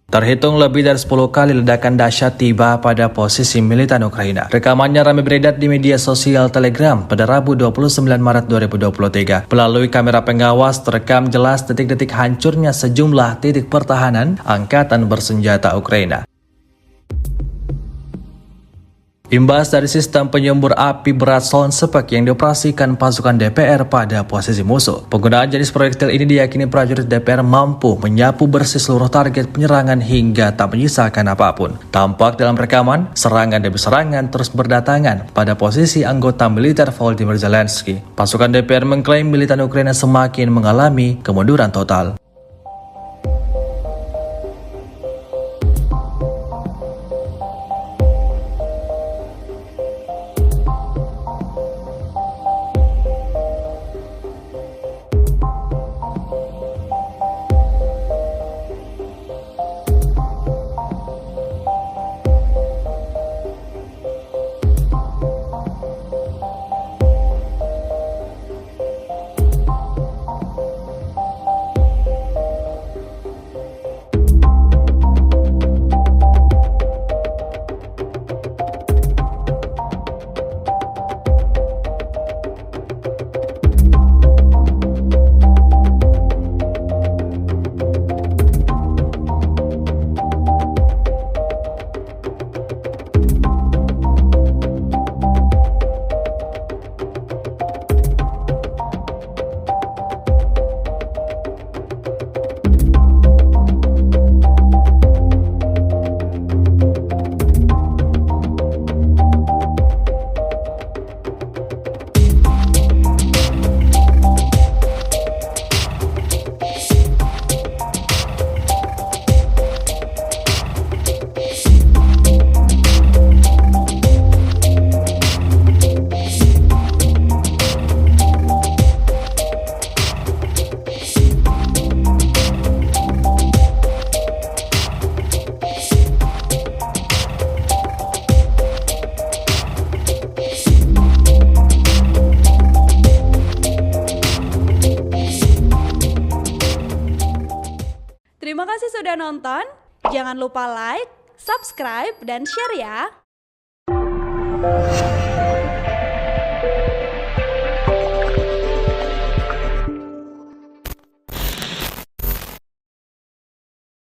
Terhitung lebih dari 10 kali ledakan dahsyat tiba pada posisi militer Ukraina. Rekamannya ramai beredar di media sosial Telegram pada Rabu 29 Maret 2023. Melalui kamera pengawas terekam jelas detik-detik hancurnya sejumlah titik pertahanan angkatan bersenjata Ukraina. Imbas dari sistem penyembur api berat Solnsepek yang dioperasikan pasukan DPR pada posisi musuh. Penggunaan jenis proyektil ini diyakini prajurit DPR mampu menyapu bersih seluruh target penyerangan hingga tak menyisakan apapun. Tampak dalam rekaman, serangan demi serangan terus berdatangan pada posisi anggota militer Volodymyr Zelensky. Pasukan DPR mengklaim militer Ukraina semakin mengalami kemunduran total. Terima kasih sudah nonton. Jangan lupa like, subscribe, dan share ya.